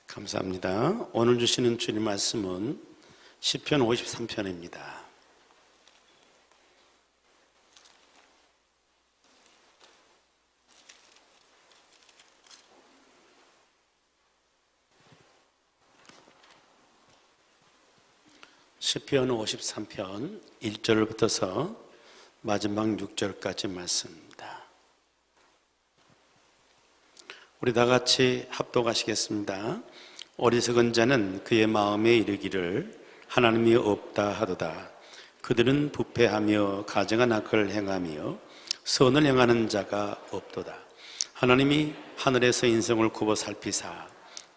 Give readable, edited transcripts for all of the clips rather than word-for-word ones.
감사합니다. 오늘 주시는 주님 말씀은 시편 53편입니다. 시편 53편 1절부터서 마지막 6절까지 말씀입니다. 우리 다 같이 합독하시겠습니다. 어리석은 자는 그의 마음에 이르기를 하나님이 없다 하도다. 그들은 부패하며 가증한 악을 행하며 선을 행하는 자가 없도다. 하나님이 하늘에서 인성을 굽어 살피사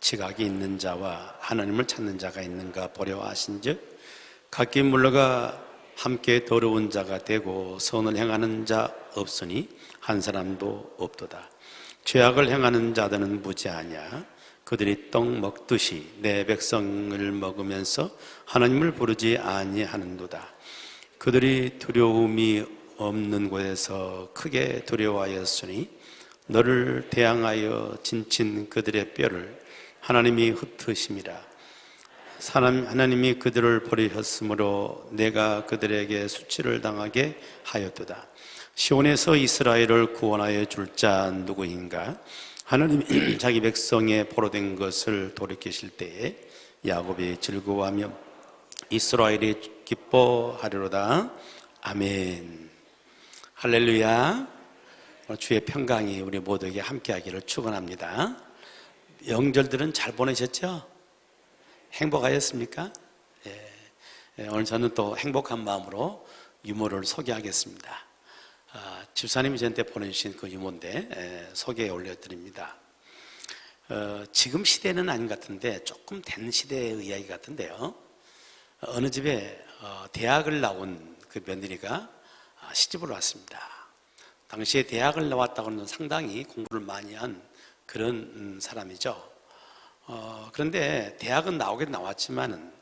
지각이 있는 자와 하나님을 찾는 자가 있는가 보려 하신즉 각기 물러가 함께 더러운 자가 되고 선을 행하는 자 없으니 한 사람도 없도다. 죄악을 행하는 자들은 무지하냐? 그들이 떡 먹듯이 내 백성을 먹으면서 하나님을 부르지 아니하는도다. 그들이 두려움이 없는 곳에서 크게 두려워하였으니 너를 대항하여 진친 그들의 뼈를 하나님이 흩으심이라. 하나님이 그들을 버리셨으므로 내가 그들에게 수치를 당하게 하였도다. 시온에서 이스라엘을 구원하여 줄 자 누구인가? 하나님이 자기 백성의 포로된 것을 돌이키실 때에 야곱이 즐거워하며 이스라엘이 기뻐하리로다. 아멘. 할렐루야. 주의 평강이 우리 모두에게 함께하기를 축원합니다. 명절들은 잘 보내셨죠? 행복하셨습니까? 오늘 저는 또 행복한 마음으로 유모를 소개하겠습니다. 집사님이 저한테 보내주신 그 유모인데 소개해 올려드립니다. 지금 시대는 아닌 것 같은데 조금 된 시대의 이야기 같은데요. 어느 집에 대학을 나온 그 며느리가 시집을 왔습니다. 당시에 대학을 나왔다고는 상당히 공부를 많이 한 그런 사람이죠. 그런데 대학은 나오긴 나왔지만은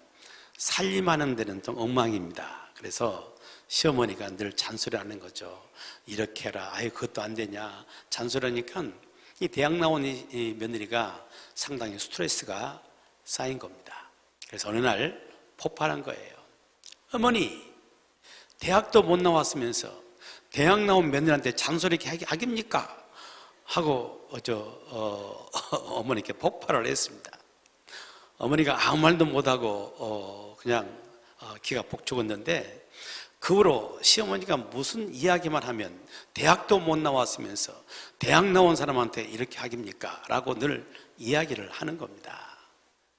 살림하는 데는 좀 엉망입니다. 그래서 시어머니가 늘 잔소리하는 거죠. 이렇게 해라. 아예 그것도 안 되냐. 잔소리하니까 이 대학 나온 이 며느리가 상당히 스트레스가 쌓인 겁니다. 그래서 어느 날 폭발한 거예요. 어머니, 대학도 못 나왔으면서 대학 나온 며느리한테 잔소리 하깁니까? 하고 어머니께 폭발을 했습니다. 어머니가 아무 말도 못하고 그냥 기가 폭 죽었는데 그 후로 시어머니가 무슨 이야기만 하면 대학도 못 나왔으면서 대학 나온 사람한테 이렇게 하깁니까? 라고 늘 이야기를 하는 겁니다.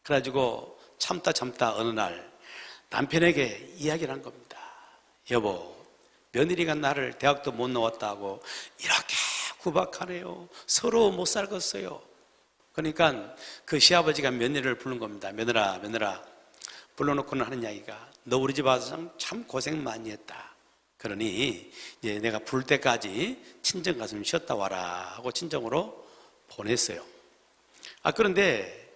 그래가지고 참다 어느 날 남편에게 이야기를 한 겁니다. 여보, 며느리가 나를 대학도 못 나왔다고 이렇게 구박하네요. 서로 못 살겠어요. 그러니까 그 시아버지가 며느리를 부른 겁니다. 며느라 불러놓고는 하는 이야기가 너 우리 집 와서 참 고생 많이 했다. 그러니 이제 내가 부를 때까지 친정 가서 좀 쉬었다 와라 하고 친정으로 보냈어요. 그런데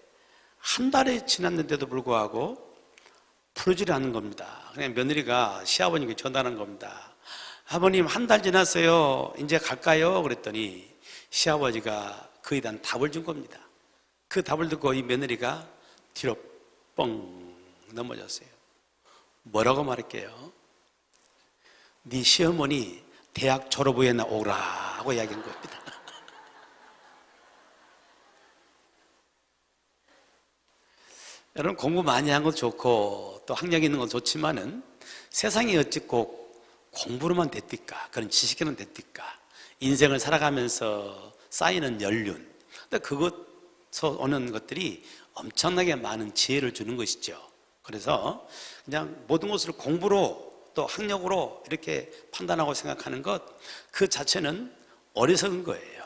한 달이 지났는데도 불구하고 풀어주지 않는 겁니다. 그냥 며느리가 시아버님께 전화하는 겁니다. 아버님, 한 달 지났어요. 이제 갈까요? 그랬더니 시아버지가 그에 대한 답을 준 겁니다. 그 답을 듣고 이 며느리가 뒤로 뻥 넘어졌어요. 뭐라고 말할게요? 네 시어머니 대학 졸업 후에 오라고 이야기한 겁니다. 여러분, 공부 많이 한 것도 좋고 또 학력 있는 것도 좋지만은 세상이 어찌 꼭 공부로만 됐을까? 그런 지식으로만 됐을까? 인생을 살아가면서 쌓이는 연륜, 그것서 오는 것들이 엄청나게 많은 지혜를 주는 것이죠. 그래서 그냥 모든 것을 공부로 또 학력으로 이렇게 판단하고 생각하는 것, 그 자체는 어리석은 거예요.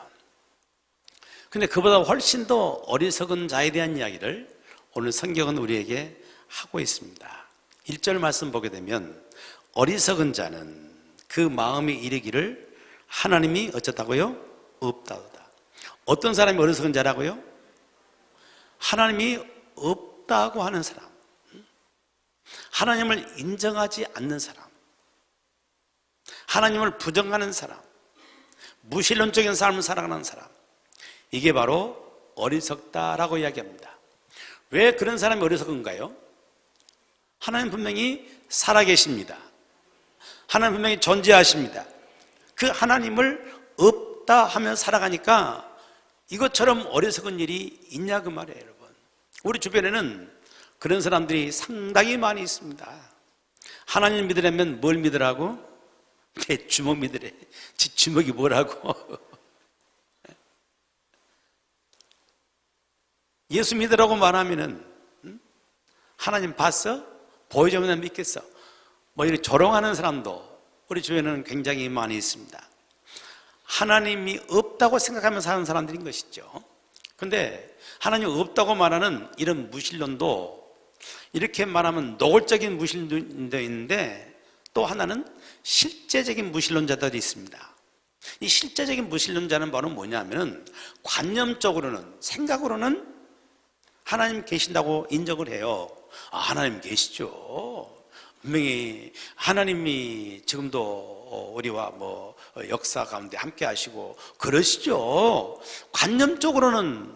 근데 그보다 훨씬 더 어리석은 자에 대한 이야기를 오늘 성경은 우리에게 하고 있습니다. 1절 말씀 보게 되면 어리석은 자는 그 마음이 이르기를 하나님이 어쩌다고요? 없다고다. 어떤 사람이 어리석은 자라고요? 하나님이 없다고 하는 사람, 하나님을 인정하지 않는 사람, 하나님을 부정하는 사람, 무신론적인 삶을 살아가는 사람, 이게 바로 어리석다라고 이야기합니다. 왜 그런 사람이 어리석은가요? 하나님 분명히 살아계십니다. 하나님 분명히 존재하십니다. 그 하나님을 없다 하며 살아가니까 이것처럼 어리석은 일이 있냐 그 말이에요, 여러분. 우리 주변에는 그런 사람들이 상당히 많이 있습니다. 하나님 믿으려면 뭘 믿으라고? 내 주먹 믿으래. 지 주먹이 뭐라고? 예수 믿으라고 말하면은 하나님 봤어? 보여주면 믿겠어? 뭐 이렇게 조롱하는 사람도 우리 주변에는 굉장히 많이 있습니다. 하나님이 없다고 생각하며 사는 사람들인 것이죠. 근데 하나님 없다고 말하는 이런 무신론도 이렇게 말하면 노골적인 무신론도 있는데 또 하나는 실제적인 무신론자들이 있습니다. 이 실제적인 무신론자는 바로 뭐냐면 관념적으로는, 생각으로는 하나님 계신다고 인정을 해요. 아, 하나님 계시죠. 분명히 하나님이 지금도 우리와 뭐 역사 가운데 함께 하시고 그러시죠. 관념적으로는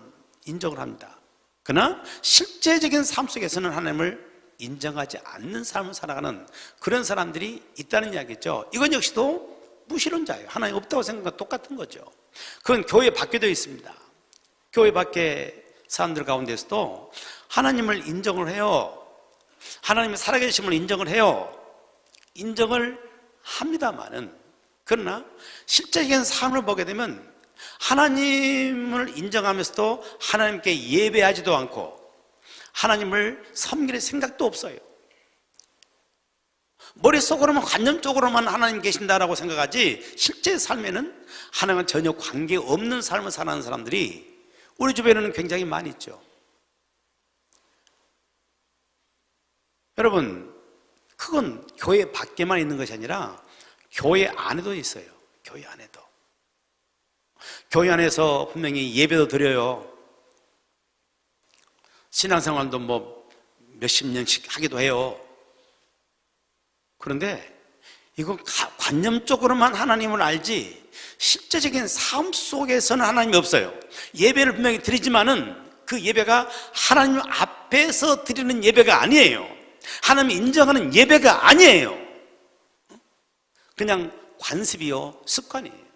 인정을 합니다. 그러나 실제적인 삶 속에서는 하나님을 인정하지 않는 삶을 살아가는 그런 사람들이 있다는 이야기죠. 이건 역시도 무신론자예요. 하나님 없다고 생각과 똑같은 거죠. 그건 교회 밖에도 있습니다. 교회 밖에 사람들 가운데서도 하나님을 인정을 해요. 하나님의 살아계심을 인정을 해요. 인정을 합니다만은, 그러나 실제적인 삶을 보게 되면 하나님을 인정하면서도 하나님께 예배하지도 않고 하나님을 섬길 생각도 없어요. 머릿속으로만 관념적으로만 하나님 계신다라고 생각하지 실제 삶에는 하나님과 전혀 관계없는 삶을 사는 사람들이 우리 주변에는 굉장히 많이 있죠. 여러분, 그건 교회 밖에만 있는 것이 아니라 교회 안에도 있어요. 교회 안에도. 교회 안에서 분명히 예배도 드려요. 신앙생활도 뭐 몇십 년씩 하기도 해요. 그런데 이건 관념적으로만 하나님을 알지 실제적인 삶 속에서는 하나님이 없어요. 예배를 분명히 드리지만은 그 예배가 하나님 앞에서 드리는 예배가 아니에요. 하나님 인정하는 예배가 아니에요. 그냥 관습이요, 습관이에요.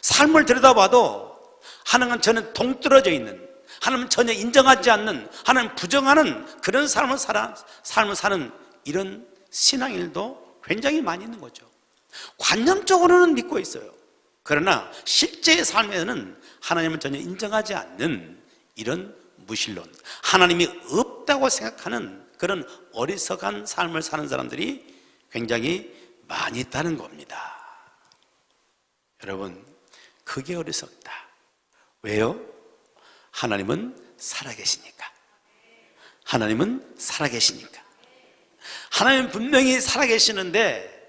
삶을 들여다봐도 하나님은 전혀 동떨어져 있는, 하나님은 전혀 인정하지 않는, 하나님 부정하는 그런 삶을 사는 이런 신앙일도 굉장히 많이 있는 거죠. 관념적으로는 믿고 있어요. 그러나 실제의 삶에는 하나님을 전혀 인정하지 않는 이런 무신론, 하나님이 없다고 생각하는 그런 어리석은 삶을 사는 사람들이 굉장히 많이 있다는 겁니다. 여러분, 그게 어리석다. 왜요? 하나님은 살아계시니까. 하나님은 살아계시니까. 하나님은 분명히 살아계시는데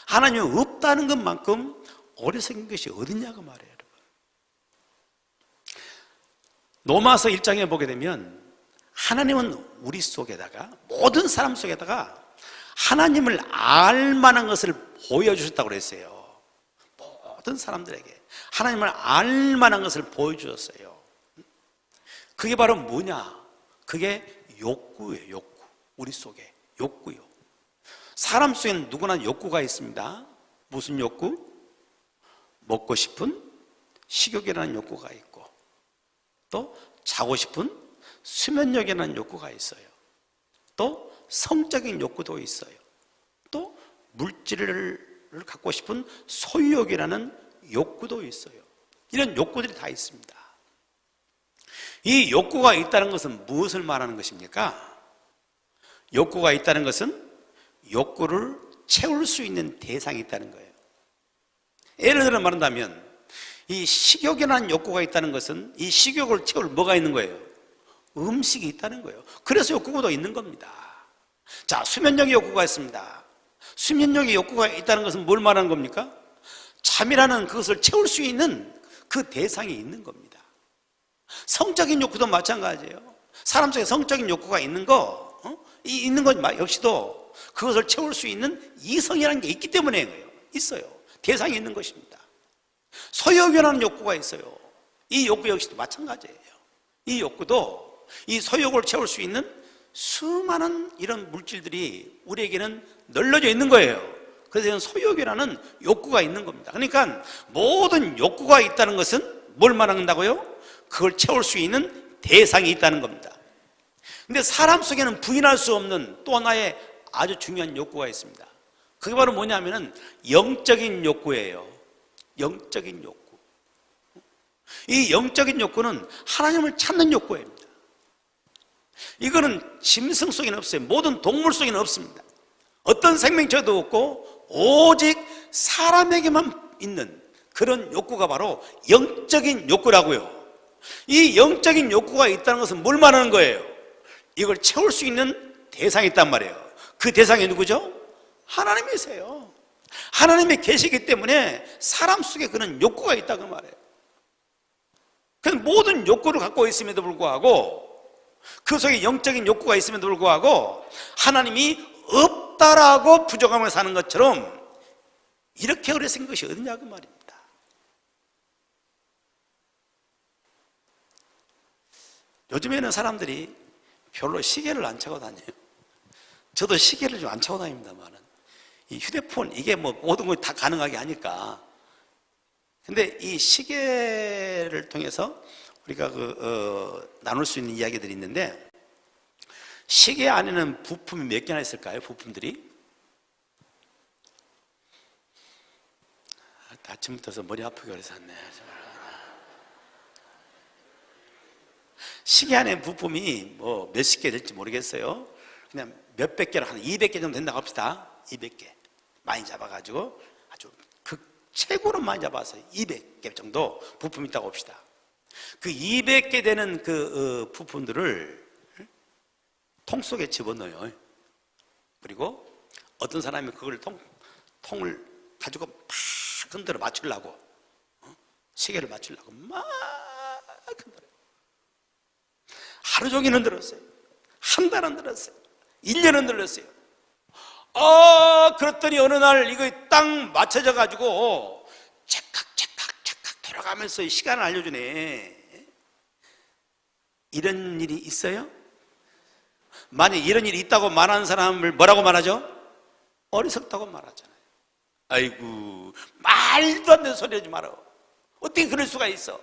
하나님이 없다는 것만큼 어리석은 것이 어딨냐고 말해요, 여러분. 로마서 1장에 보게 되면 하나님은 우리 속에다가, 모든 사람 속에다가 하나님을 알 만한 것을 보여주셨다고 그랬어요. 모든 사람들에게 하나님을 알 만한 것을 보여주셨어요. 그게 바로 뭐냐? 그게 욕구예요, 욕구. 우리 속에 욕구요. 사람 속에는 누구나 욕구가 있습니다. 무슨 욕구? 먹고 싶은 식욕이라는 욕구가 있고, 또 자고 싶은 수면욕이라는 욕구가 있어요. 또 성적인 욕구도 있어요. 또 물질을 갖고 싶은 소유욕이라는 욕구도 있어요. 이런 욕구들이 다 있습니다. 이 욕구가 있다는 것은 무엇을 말하는 것입니까? 욕구가 있다는 것은 욕구를 채울 수 있는 대상이 있다는 거예요. 예를 들어 말한다면 이 식욕이라는 욕구가 있다는 것은 이 식욕을 채울 뭐가 있는 거예요? 음식이 있다는 거예요. 그래서 욕구도 있는 겁니다. 자, 수면욕의 욕구가 있습니다. 수면욕의 욕구가 있다는 것은 뭘 말하는 겁니까? 잠이라는 그것을 채울 수 있는 그 대상이 있는 겁니다. 성적인 욕구도 마찬가지예요. 사람 속에 성적인 욕구가 있는 있는 것 역시도 그것을 채울 수 있는 이성이라는 게 있기 때문에 있어요. 대상이 있는 것입니다. 소유욕이라는 욕구가 있어요. 이 욕구 역시도 마찬가지예요. 이 욕구도 이 소욕을 채울 수 있는 수많은 이런 물질들이 우리에게는 널려져 있는 거예요. 그래서 이건 소욕이라는 욕구가 있는 겁니다. 그러니까 모든 욕구가 있다는 것은 뭘 말한다고요? 그걸 채울 수 있는 대상이 있다는 겁니다. 근데 사람 속에는 부인할 수 없는 또 하나의 아주 중요한 욕구가 있습니다. 그게 바로 뭐냐면은 영적인 욕구예요. 영적인 욕구. 이 영적인 욕구는 하나님을 찾는 욕구입니다. 이거는 짐승 속에는 없어요. 모든 동물 속에는 없습니다. 어떤 생명체도 없고 오직 사람에게만 있는 그런 욕구가 바로 영적인 욕구라고요. 이 영적인 욕구가 있다는 것은 뭘 말하는 거예요? 이걸 채울 수 있는 대상이 있단 말이에요. 그 대상이 누구죠? 하나님이세요. 하나님이 계시기 때문에 사람 속에 그런 욕구가 있다고 말해요. 그 모든 욕구를 갖고 있음에도 불구하고, 그 속에 영적인 욕구가 있음에도 불구하고 하나님이 없다라고 부정하며 사는 것처럼 이렇게 어리석은 것이 어디냐고 말입니다. 요즘에는 사람들이 별로 시계를 안 차고 다녀요. 저도 시계를 좀 안 차고 다닙니다만은 이 휴대폰 이게 뭐 모든 걸 다 가능하게 하니까. 근데 이 시계를 통해서 우리가 나눌 수 있는 이야기들이 있는데, 시계 안에는 부품이 몇 개나 있을까요? 부품들이? 아침부터 머리 아프게 그래서 왔네. 시계 안에 부품이 뭐 몇십 개 될지 모르겠어요. 그냥 몇백 개로 한 200개 정도 된다고 합시다. 200개 많이 잡아가지고 아주 최고로 많이 잡아서 200개 정도 부품이 있다고 합시다. 그 200개 되는 그 부품들을 통 속에 집어넣어요. 그리고 어떤 사람이 그걸 통을 가지고 막 흔들어 맞추려고, 시계를 맞추려고 막 흔들어요. 하루 종일 흔들었어요. 한 달 흔들었어요. 1년 흔들었어요. 그랬더니 어느 날 이거 딱 맞춰져 가지고 찰칵 돌아가면서 시간을 알려주네. 이런 일이 있어요? 만약 이런 일이 있다고 말하는 사람을 뭐라고 말하죠? 어리석다고 말하잖아요. 아이고, 말도 안 되는 소리 하지 마라. 어떻게 그럴 수가 있어?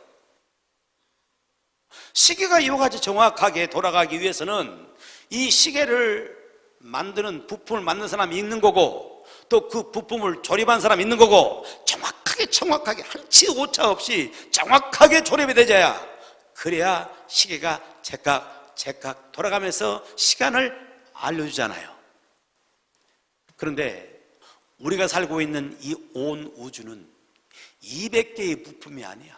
시계가 이와같이 정확하게 돌아가기 위해서는 이 시계를 만드는 부품을 만든 사람이 있는 거고, 또 그 부품을 조립한 사람이 있는 거고, 정확하게 한치 오차 없이 정확하게 조립이 되져야, 그래야 시계가 제각 돌아가면서 시간을 알려주잖아요. 그런데 우리가 살고 있는 이 온 우주는 200개의 부품이 아니야.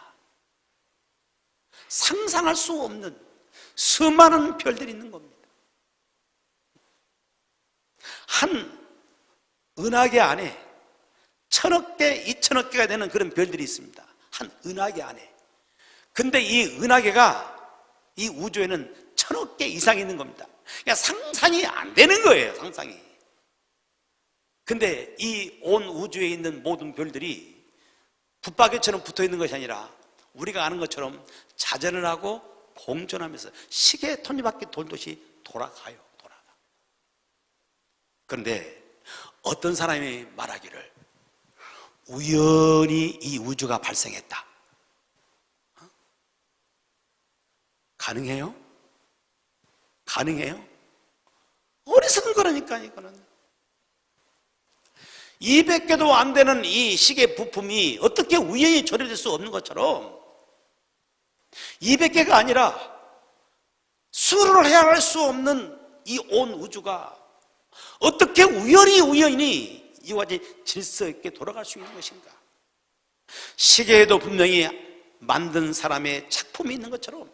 상상할 수 없는 수많은 별들이 있는 겁니다. 한 은하계 안에 1000억 개, 2000억 개가 되는 그런 별들이 있습니다. 한 은하계 안에. 근데 이 은하계가 이 우주에는 1000억 개 이상이 있는 겁니다. 그러니까 상상이 안 되는 거예요, 상상이. 근데 이 온 우주에 있는 모든 별들이 붙박이처럼 붙어 있는 것이 아니라 우리가 아는 것처럼 자전을 하고 공전하면서 시계 톱니바퀴 돌듯이 돌아가요. 그런데 어떤 사람이 말하기를 우연히 이 우주가 발생했다. 가능해요? 가능해요? 어리석은 거라니까. 이거는 200개도 안 되는 이 시계 부품이 어떻게 우연히 조립될 수 없는 것처럼 200개가 아니라 수를 헤아릴 수 없는 이 온 우주가 어떻게 우연히 이와 같이 질서 있게 돌아갈 수 있는 것인가? 시계에도 분명히 만든 사람의 작품이 있는 것처럼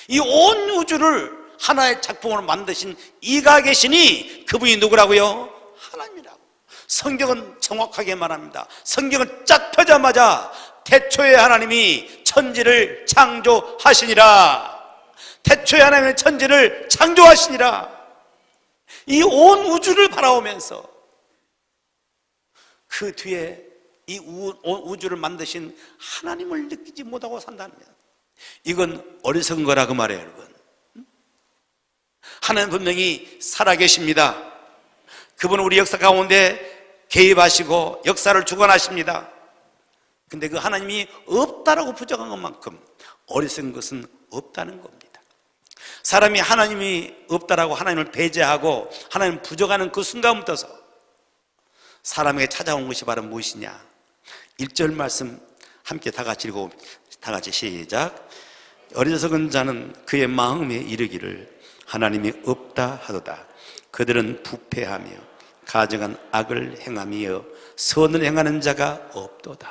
이 온 우주를 하나의 작품으로 만드신 이가 계시니 그분이 누구라고요? 하나님이라고. 성경은 정확하게 말합니다. 성경을 쫙 펴자마자 태초에 하나님이 천지를 창조하시니라. 태초에 하나님의 천지를 창조하시니라. 이 온 우주를 바라보면서 그 뒤에 이 온 우주를 만드신 하나님을 느끼지 못하고 산다는 것, 이건 어리석은 거라고 말해요, 여러분. 하나님 분명히 살아계십니다. 그분은 우리 역사 가운데 개입하시고 역사를 주관하십니다. 근데 그 하나님이 없다라고 부정한 것만큼 어리석은 것은 없다는 겁니다. 사람이 하나님이 없다라고 하나님을 배제하고 하나님을 부정하는 그 순간부터서 사람에게 찾아온 것이 바로 무엇이냐? 1절 말씀 함께 다 같이 읽고, 다 같이 시작. 어리석은 자는 그의 마음에 이르기를 하나님이 없다 하도다. 그들은 부패하며 가증한 악을 행하며 선을 행하는 자가 없도다.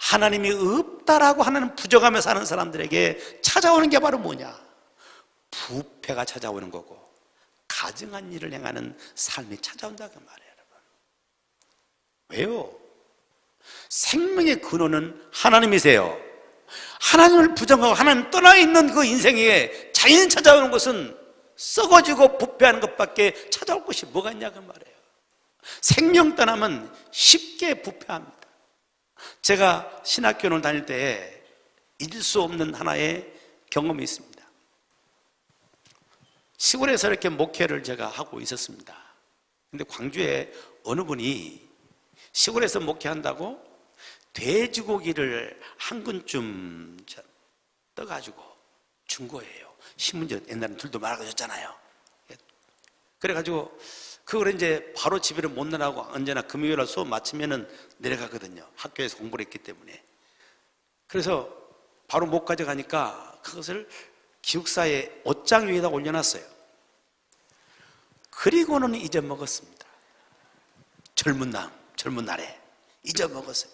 하나님이 없다라고 하는 부정하며 사는 사람들에게 찾아오는 게 바로 뭐냐? 부패가 찾아오는 거고 가증한 일을 행하는 삶이 찾아온다고 말해요. 여러분, 왜요? 생명의 근원은 하나님이세요. 하나님을 부정하고 하나님 떠나 있는 그 인생에 자연히 찾아오는 것은 썩어지고 부패하는 것밖에 찾아올 것이 뭐가 있냐고 말해요. 생명 떠나면 쉽게 부패합니다. 제가 신학교를 다닐 때 잊을 수 없는 하나의 경험이 있습니다. 시골에서 이렇게 목회를 제가 하고 있었습니다. 근데 광주에 어느 분이 시골에서 목회한다고 돼지고기를 한 근쯤 떠가지고 준 거예요. 신문지 옛날에 둘도 말아줬잖아요. 그래가지고 그걸 이제 바로 집에를 못 내라고 언제나 금요일날 수업 마치면은 내려가거든요. 학교에서 공부를 했기 때문에. 그래서 바로 못 가져가니까 그것을 기숙사에 옷장 위에다 올려놨어요. 그리고는 잊어먹었습니다. 젊은 날에 잊어먹었어요.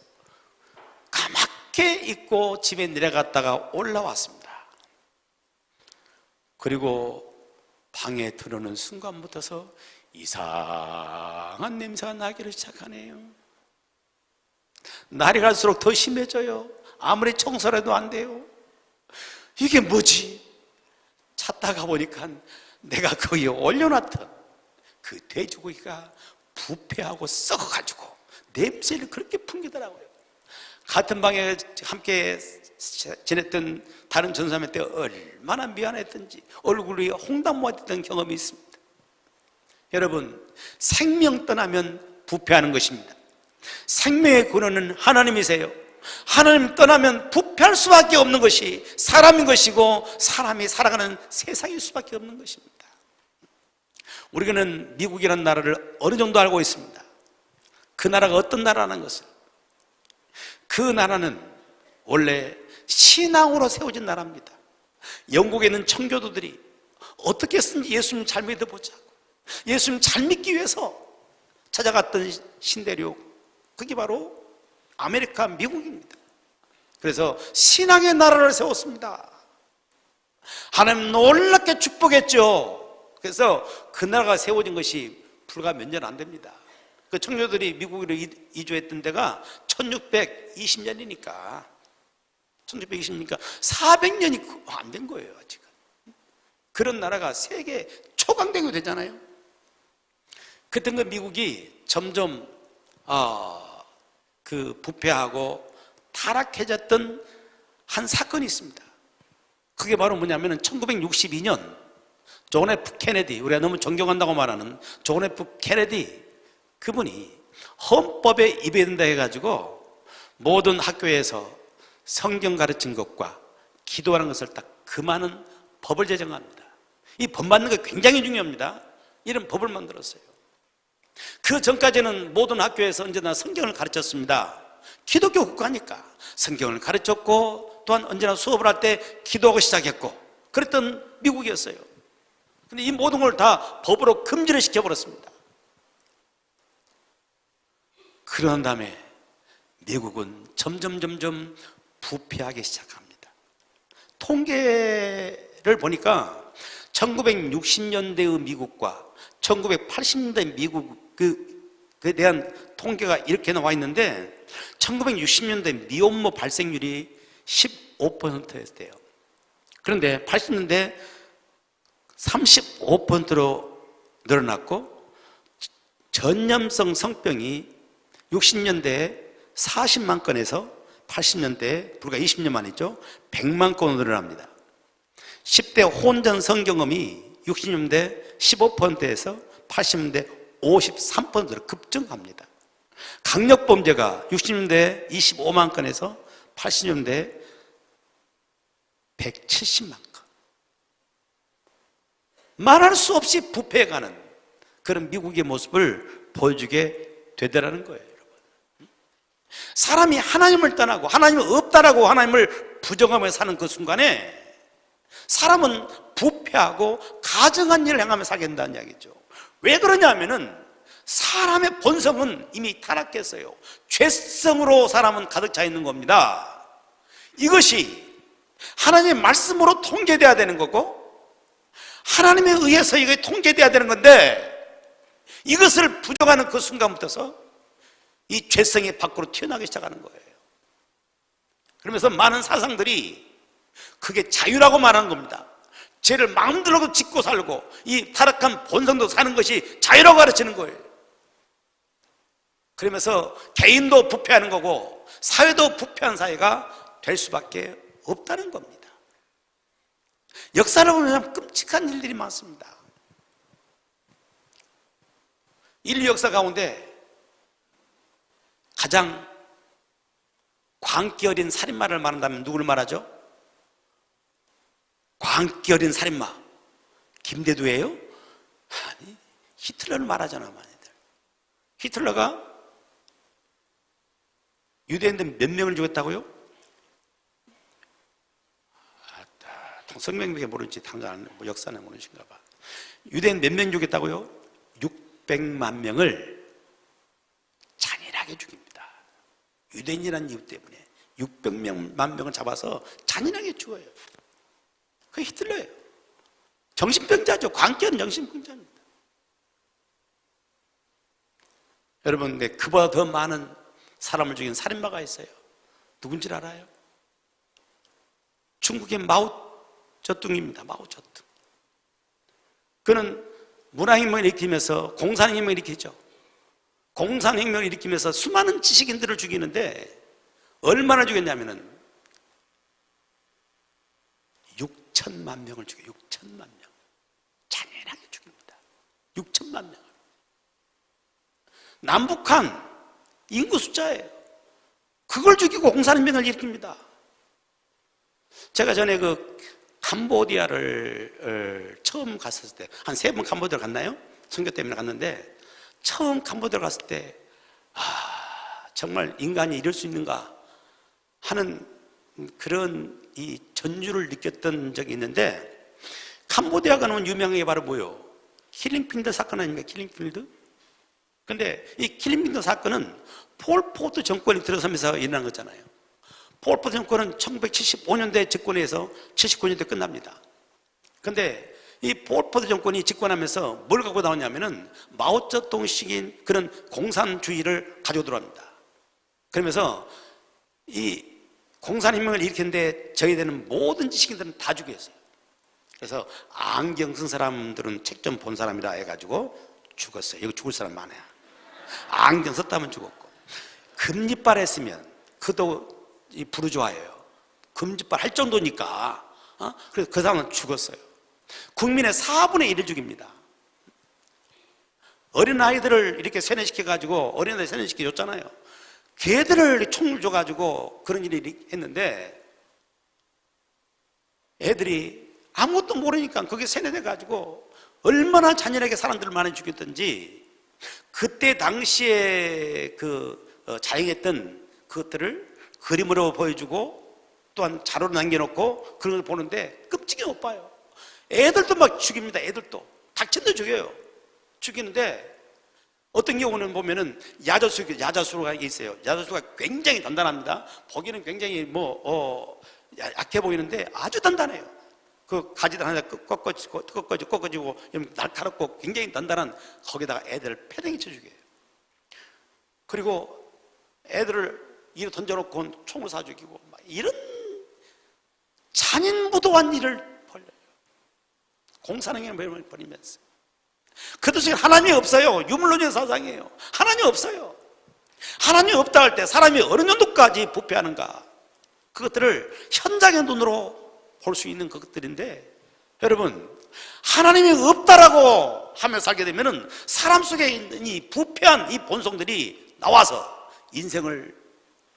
까맣게 잊고 집에 내려갔다가 올라왔습니다. 그리고 방에 들어오는 순간부터서 이상한 냄새가 나기를 시작하네요. 날이 갈수록 더 심해져요. 아무리 청소를 해도 안 돼요. 이게 뭐지? 찾다가 보니까 내가 거기에 올려놨던 그 돼지고기가 부패하고 썩어가지고 냄새를 그렇게 풍기더라고요. 같은 방에 함께 지냈던 다른 전사님한테 얼마나 미안했던지 얼굴이 홍당무했던 경험이 있습니다. 여러분, 생명 떠나면 부패하는 것입니다. 생명의 근원은 하나님이세요. 하나님 떠나면 부패할 수밖에 없는 것이 사람인 것이고 사람이 살아가는 세상일 수밖에 없는 것입니다. 우리는 미국이라는 나라를 어느 정도 알고 있습니다. 그 나라가 어떤 나라라는 것을. 그 나라는 원래 신앙으로 세워진 나라입니다. 영국에 있는 청교도들이 어떻게 해서든지 예수님 잘 믿어보자고, 예수님 잘 믿기 위해서 찾아갔던 신대륙, 그게 바로 아메리카 미국입니다. 그래서 신앙의 나라를 세웠습니다. 하나님 놀랍게 축복했죠. 그래서 그 나라가 세워진 것이 불과 몇 년 안 됩니다. 그 청교도들이 미국으로 이주했던 데가 1620년이니까 400년이 안 된 거예요. 아직은. 그런 나라가 세계 초강대국이 되잖아요. 그때 그 미국이 점점 그 부패하고 타락해졌던 한 사건이 있습니다. 그게 바로 뭐냐면 1962년 존 F 케네디, 우리가 너무 존경한다고 말하는 존 F 케네디, 그분이 헌법에 입에된다 해가지고 모든 학교에서 성경 가르친 것과 기도하는 것을 딱 금하는 법을 제정합니다. 이 법 만드는 게 굉장히 중요합니다. 이런 법을 만들었어요. 그 전까지는 모든 학교에서 언제나 성경을 가르쳤습니다. 기독교 국가니까 성경을 가르쳤고 또한 언제나 수업을 할 때 기도하고 시작했고 그랬던 미국이었어요. 근데 이 모든 걸 다 법으로 금지를 시켜버렸습니다. 그런 다음에 미국은 점점 부패하기 시작합니다. 통계를 보니까 1960년대의 미국과 1980년대 미국에 대한 통계가 이렇게 나와 있는데 1960년대 미혼모 발생률이 15%였대요. 그런데 80년대 35%로 늘어났고 전염성 성병이 60년대에 40만 건에서 80년대에 불과 20년 만이죠. 100만 건으로 늘어납니다. 10대 혼전 성경험이 60년대 15%에서 80년대 53%로 급증합니다. 강력범죄가 60년대 25만 건에서 80년대 170만 건. 말할 수 없이 부패해가는 그런 미국의 모습을 보여주게 되더라는 거예요, 여러분. 사람이 하나님을 떠나고 하나님은 없다라고 하나님을 부정하며 사는 그 순간에 사람은 부패하고 가증한 일을 행하며 살게 된다는 이야기죠. 왜 그러냐면은 사람의 본성은 이미 타락했어요. 죄성으로 사람은 가득 차 있는 겁니다. 이것이 하나님의 말씀으로 통제돼야 되는 거고 하나님에 의해서 이게 통제돼야 되는 건데 이것을 부정하는 그 순간부터서 이 죄성이 밖으로 튀어나오기 시작하는 거예요. 그러면서 많은 사상들이 그게 자유라고 말하는 겁니다. 죄를 마음대로 짓고 살고 이 타락한 본성도 사는 것이 자유라고 가르치는 거예요. 그러면서 개인도 부패하는 거고 사회도 부패한 사회가 될 수밖에 없다는 겁니다. 역사를 보면 끔찍한 일들이 많습니다. 인류 역사 가운데 가장 광기 어린 살인마를 말한다면 누구를 말하죠? 광기 어린 살인마 김대두예요? 아니, 히틀러를 말하잖아. 많이들. 히틀러가 유대인들 몇 명을 죽였다고요? 성명밖에 모르지 당장 역사는 모르신가 봐. 유대인 몇 명 죽였다고요? 600만 명을 잔인하게 죽입니다. 유대인이라는 이유 때문에 600만 명을 잡아서 잔인하게 죽어요. 그게 히틀러예요. 정신병자죠. 광기는 정신병자입니다. 여러분, 근데 그보다 더 많은 사람을 죽인 살인마가 있어요. 누군지 알아요? 중국의 마오쩌둥입니다. 마오쩌둥. 그는 문화혁명을 일으키면서 공산혁명을 일으키죠. 공산혁명을 일으키면서 수많은 지식인들을 죽이는데 얼마나 죽였냐면은 6천만 명을 죽여요. 6천만 명. 잔인하게 죽입니다. 6천만 명을. 남북한 인구 숫자예요. 그걸 죽이고 공산혁명을 일으킵니다. 제가 전에 그 캄보디아를 처음 갔을 때, 한 3번 캄보디아를 갔나요? 선교 때문에 갔는데, 처음 캄보디아를 갔을 때, 정말 인간이 이럴 수 있는가 하는 그런 이 전율을 느꼈던 적이 있는데, 캄보디아 가면 유명한 게 바로 뭐예요? 킬링필드 사건 아닙니까? 킬링필드? 근데 이 킬링필드 사건은 폴포트 정권이 들어서면서 일어난 거잖아요. 폴포트 정권은 1975년대 집권해서 79년대 끝납니다. 근데 이 폴포트 정권이 집권하면서 뭘 갖고 나왔냐면은 마오쩌둥식인 그런 공산주의를 가지고 들어옵니다. 그러면서 이 공산혁명을 일으켰는데 저희들은 모든 지식인들은 다 죽였어요. 그래서 안경 쓴 사람들은 책 좀 본 사람이라 해가지고 죽었어요. 여기 죽을 사람 많아요. 안경 썼다면 죽었고, 금리빨 했으면 그도 이 부르주아예요. 금지빨 할 정도니까. 그래서 그 사람은 죽었어요. 국민의 4분의 1을 죽입니다. 어린아이들을 이렇게 세뇌시켜가지고, 어린아이들 세뇌시켜줬잖아요. 걔들을 총을 줘가지고 그런 일을 했는데, 애들이 아무것도 모르니까 그게 세뇌돼가지고 얼마나 잔인하게 사람들을 많이 죽였던지, 그때 당시에 자행했던 그것들을 그림으로 보여주고 또한 자료로 남겨놓고 그런 걸 보는데 끔찍이 못 봐요. 애들도 막 죽입니다. 애들도. 닥친도 죽여요. 죽이는데 어떤 경우는 보면은 야자수가 있어요. 야자수가 굉장히 단단합니다. 보기는 굉장히 약해 보이는데 아주 단단해요. 그 가지들 하나 꺾어지고 날카롭고 굉장히 단단한, 거기다가 애들을 패댕이 쳐 죽여요. 그리고 애들을 이로 던져놓고 총을 쏴 죽이고, 막 이런 잔인무도한 일을 벌여요. 공산행위를 벌이면서. 그 뜻이 하나님이 없어요. 유물론적 사상이에요. 하나님이 없어요. 하나님이 없다 할 때 사람이 어느 정도까지 부패하는가, 그것들을 현장의 눈으로 볼 수 있는 것들인데, 여러분, 하나님이 없다라고 하며 살게 되면은 사람 속에 있는 이 부패한 이 본성들이 나와서 인생을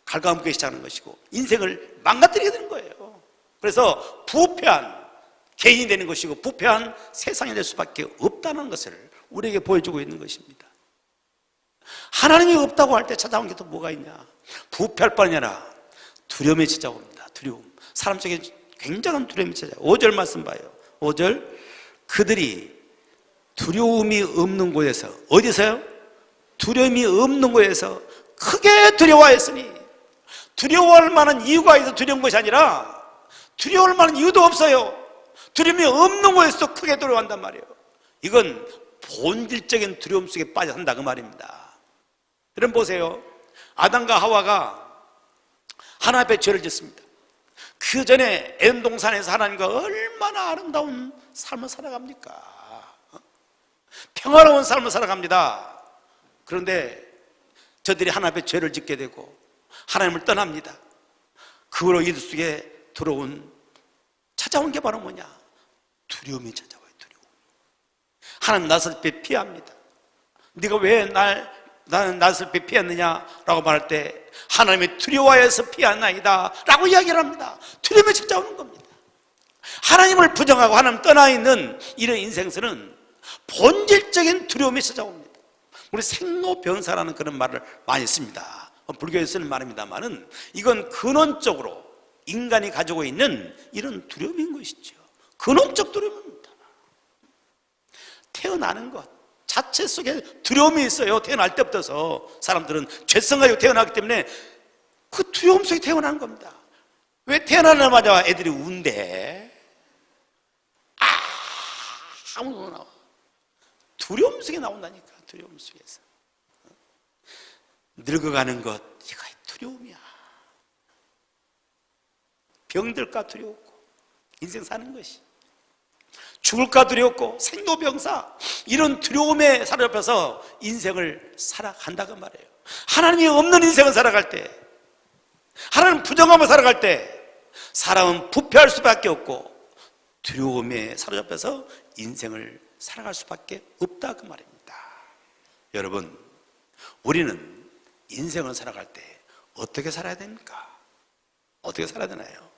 갉아먹기 시작하는 것이고 인생을 망가뜨리게 되는 거예요. 그래서 부패한 개인이 되는 것이고 부패한 세상이 될 수밖에 없다는 것을 우리에게 보여주고 있는 것입니다. 하나님이 없다고 할 때 찾아온 게 또 뭐가 있냐? 부패할 뿐 아니라 두려움이 찾아옵니다. 두려움. 사람 속에 굉장한 두려움이 찾아와요. 5절 말씀 봐요. 5절, 그들이 두려움이 없는 곳에서, 어디서요? 두려움이 없는 곳에서 크게 두려워했으니, 두려워할 만한 이유가 있어서 두려운 것이 아니라 두려워할 만한 이유도 없어요. 두려움이 없는 곳에서 크게 두려워한단 말이에요. 이건 본질적인 두려움 속에 빠져 산다 그 말입니다. 여러분 보세요. 아담과 하와가 하나님 앞에 죄를 짓습니다. 그 전에 에덴 동산에서 하나님과 얼마나 아름다운 삶을 살아갑니까? 평화로운 삶을 살아갑니다. 그런데 저들이 하나님 앞에 죄를 짓게 되고 하나님을 떠납니다. 그걸로 이들 속에 찾아온 게 바로 뭐냐? 두려움이 찾아와요. 두려움. 하나님 낯을 때 피합니다. 네가 왜 나는 낯을 때 피했느냐라고 말할 때 하나님이 두려워해서 피하나이다 라고 이야기를 합니다. 두려움이 찾아오는 겁니다. 하나님을 부정하고 하나님 떠나 있는 이런 인생에서는 본질적인 두려움이 찾아옵니다. 우리 생로병사라는 그런 말을 많이 씁니다. 불교에 쓰는 말입니다만은 이건 근원적으로 인간이 가지고 있는 이런 두려움인 것이죠. 근원적 두려움입니다. 태어나는 것 자체 속에 두려움이 있어요. 태어날 때부터 사람들은 죄성 가지고 태어나기 때문에 그 두려움 속에 태어나는 겁니다. 왜 태어나자마자 애들이 운대? 아무도 나와. 두려움 속에 나온다니까. 두려움 속에서 늙어가는 것, 이거 두려움이야. 병들까 두려웠고 인생 사는 것이 죽을까 두려웠고 생로병사 이런 두려움에 사로잡혀서 인생을 살아간다고 말해요. 하나님이 없는 인생을 살아갈 때, 하나님 부정하며 살아갈 때 사람은 부패할 수밖에 없고 두려움에 사로잡혀서 인생을 살아갈 수밖에 없다 그 말입니다. 여러분, 우리는 인생을 살아갈 때 어떻게 살아야 됩니까? 어떻게 살아야 되나요?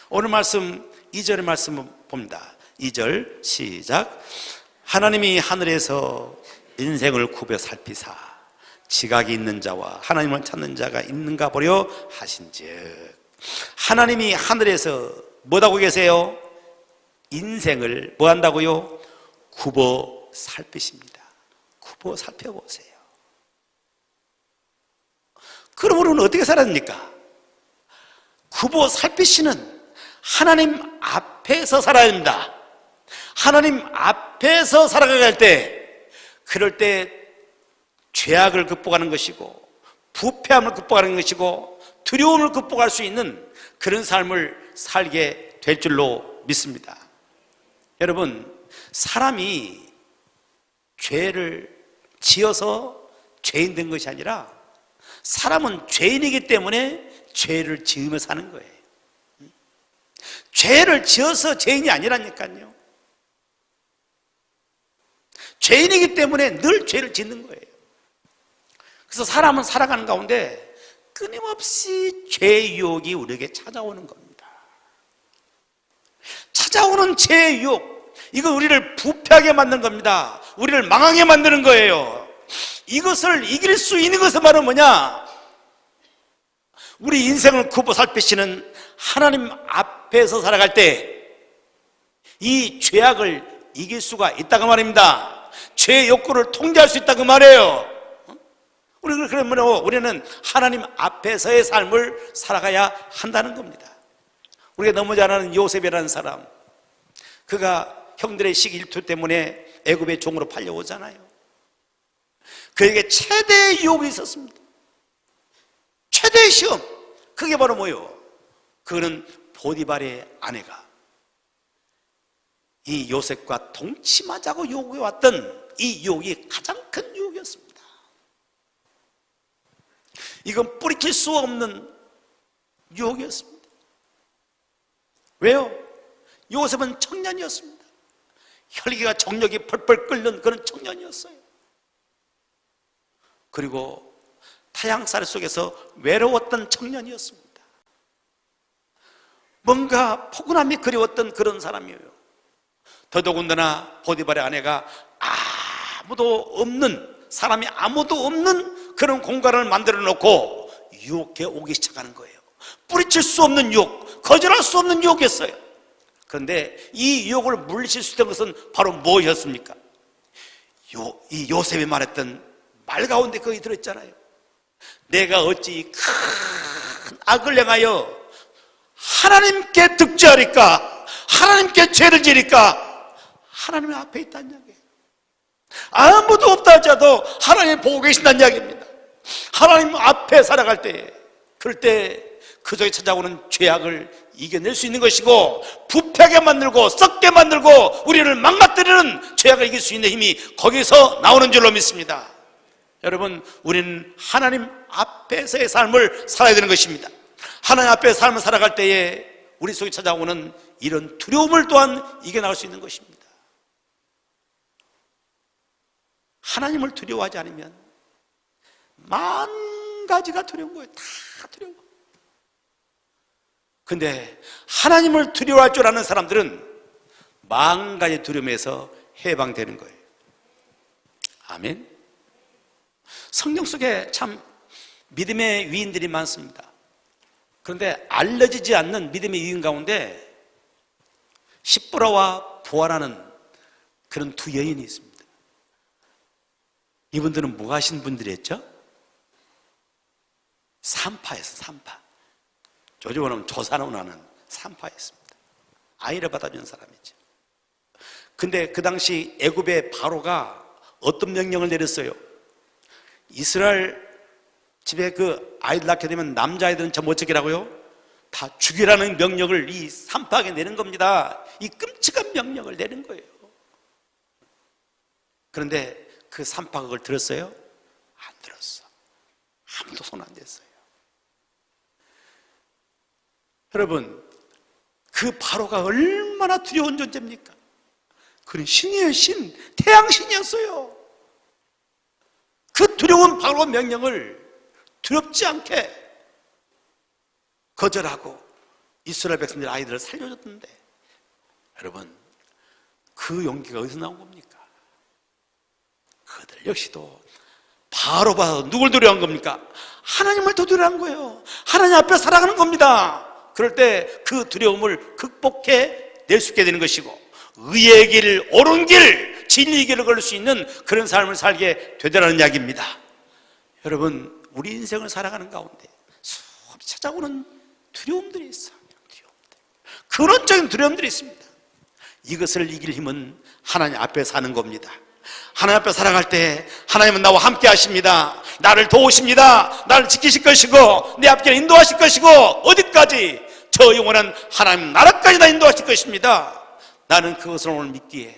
오늘 말씀 2절의 말씀을 봅니다. 2절 시작. 하나님이 하늘에서 인생을 굽어 살피사 지각이 있는 자와 하나님을 찾는 자가 있는가 보려 하신즉. 하나님이 하늘에서 뭐하고 계세요? 인생을 뭐 한다고요? 굽어 살피십니다. 굽어 살펴보세요. 그럼 우리는 어떻게 살아야 됩니까? 굽어 살피시는 하나님 앞에서 살아야 됩니다. 하나님 앞에서 살아갈 때, 그럴 때 죄악을 극복하는 것이고 부패함을 극복하는 것이고 두려움을 극복할 수 있는 그런 삶을 살게 될 줄로 믿습니다. 여러분, 사람이 죄를 지어서 죄인 된 것이 아니라 사람은 죄인이기 때문에 죄를 지으며 사는 거예요. 죄를 지어서 죄인이 아니라니까요. 죄인이기 때문에 늘 죄를 짓는 거예요. 그래서 사람은 살아가는 가운데 끊임없이 죄의 유혹이 우리에게 찾아오는 겁니다. 찾아오는 죄의 유혹, 이거 우리를 부패하게 만든 겁니다. 우리를 망하게 만드는 거예요. 이것을 이길 수 있는 것은 바로 뭐냐? 우리 인생을 굽어 살피시는 하나님 앞에서 살아갈 때 이 죄악을 이길 수가 있다고 말입니다. 죄의 욕구를 통제할 수 있다고 말해요. 그러면 우리는 하나님 앞에서의 삶을 살아가야 한다는 겁니다. 우리가 너무 잘 아는 요셉이라는 사람, 그가 형들의 식일투 때문에 애굽의 종으로 팔려오잖아요. 그에게 최대의 유혹이 있었습니다. 최대의 시험, 그게 바로 뭐예요? 그는 보디발의 아내가 이 요셉과 동침하자고 요구해왔던 이 유혹이 가장 큰 유혹이었습니다. 이건 뿌리칠 수 없는 유혹이었습니다. 왜요? 요셉은 청년이었습니다. 혈기가 정력이 펄펄 끓는 그런 청년이었어요. 그리고 타향살 속에서 외로웠던 청년이었습니다. 뭔가 포근함이 그리웠던 그런 사람이에요. 더더군다나 보디발의 아내가 아무도 없는, 사람이 아무도 없는 그런 공간을 만들어 놓고 유혹해 오기 시작하는 거예요. 뿌리칠 수 없는 유혹, 거절할 수 없는 유혹이었어요. 그런데 이 유혹을 물리칠 수 있던 것은 바로 무엇이었습니까? 이 요셉이 말했던 말 가운데 거기 들어있잖아요. 내가 어찌 큰 악을 행하여 하나님께 득죄하리까, 하나님께 죄를 지리까. 하나님 앞에 있다는 이야기예요. 아무도 없다 할지라도 하나님이 보고 계신다는 이야기입니다. 하나님 앞에 살아갈 때, 그럴 때 그 속에 찾아오는 죄악을 이겨낼 수 있는 것이고, 부패하게 만들고 썩게 만들고 우리를 망가뜨리는 죄악을 이길 수 있는 힘이 거기서 나오는 줄로 믿습니다. 여러분, 우리는 하나님 앞에서의 삶을 살아야 되는 것입니다. 하나님 앞에 삶을 살아갈 때에 우리 속에 찾아오는 이런 두려움을 또한 이겨나갈 수 있는 것입니다. 하나님을 두려워하지 않으면 만 가지가 두려운 거예요. 다 두려워. 근데 하나님을 두려워할 줄 아는 사람들은 만 가지 두려움에서 해방되는 거예요. 아멘. 성경 속에 참 믿음의 위인들이 많습니다. 그런데 알려지지 않는 믿음의 위인 가운데 십보라와 보아라는 그런 두 여인이 있습니다. 이분들은 뭐 하신 분들이었죠? 산파였어, 산파. 요즘으로 하면 조산원하는 산파였습니다. 아이를 받아준 사람이죠. 근데 그 당시 애굽의 바로가 어떤 명령을 내렸어요? 이스라엘 집에 그 아이들 낳게 되면 남자아이들은 전부 어쩌기라고요? 다 죽이라는 명령을 이 산파에게 내는 겁니다. 이 끔찍한 명령을 내는 거예요. 그런데 그 산파가 그걸 들었어요? 안 들었어. 아무도 손 안 댔어요. 여러분, 그 바로가 얼마나 두려운 존재입니까? 그는 신이에요, 신. 태양신이었어요. 그 두려운 바로 명령을 두렵지 않게 거절하고 이스라엘 백성들 아이들을 살려줬는데, 여러분, 그 용기가 어디서 나온 겁니까? 그들 역시도 바로 봐서 누굴 두려워한 겁니까? 하나님을 더 두려워한 거예요. 하나님 앞에 살아가는 겁니다. 그럴 때 그 두려움을 극복해 낼 수 있게 되는 것이고, 의의 길, 옳은 길, 진리의 길을 걸을 수 있는 그런 삶을 살게 되더라는 이야기입니다. 여러분, 우리 인생을 살아가는 가운데 수없이 찾아오는 두려움들이 있어요. 근원적인 두려움들이 있습니다. 이것을 이길 힘은 하나님 앞에 사는 겁니다. 하나님 앞에 살아갈 때 하나님은 나와 함께 하십니다. 나를 도우십니다. 나를 지키실 것이고 내 앞길을 인도하실 것이고, 어디까지? 저 영원한 하나님 나라까지 나 인도하실 것입니다. 나는 그것을 오늘 믿기에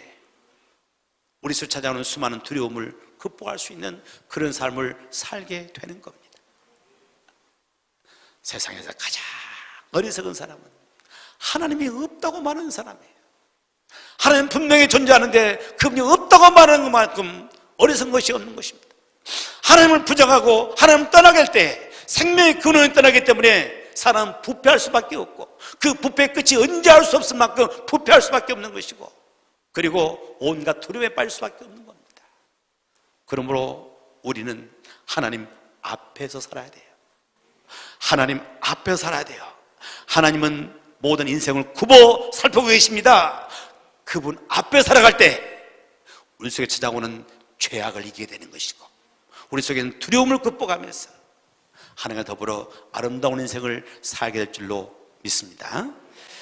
우리 속에 찾아오는 수많은 두려움을 극복할 수 있는 그런 삶을 살게 되는 겁니다. 세상에서 가장 어리석은 사람은 하나님이 없다고 말하는 사람이에요. 하나님 분명히 존재하는데 그분이 없다고 말하는 것만큼 어리석은 것이 없는 것입니다. 하나님을 부정하고 하나님을 떠나게 할 때 생명의 근원을 떠나기 때문에 사람은 부패할 수밖에 없고, 그 부패의 끝이 언제 알 수 없을 만큼 부패할 수밖에 없는 것이고, 그리고 온갖 두려움에 빠질 수밖에 없는 겁니다. 그러므로 우리는 하나님 앞에서 살아야 돼요. 하나님 앞에서 살아야 돼요. 하나님은 모든 인생을 굽어 살펴보고 계십니다. 그분 앞에 살아갈 때 우리 속에 찾아오는 죄악을 이기게 되는 것이고, 우리 속에는 두려움을 극복하면서 하나님과 더불어 아름다운 인생을 살게 될 줄로 믿습니다.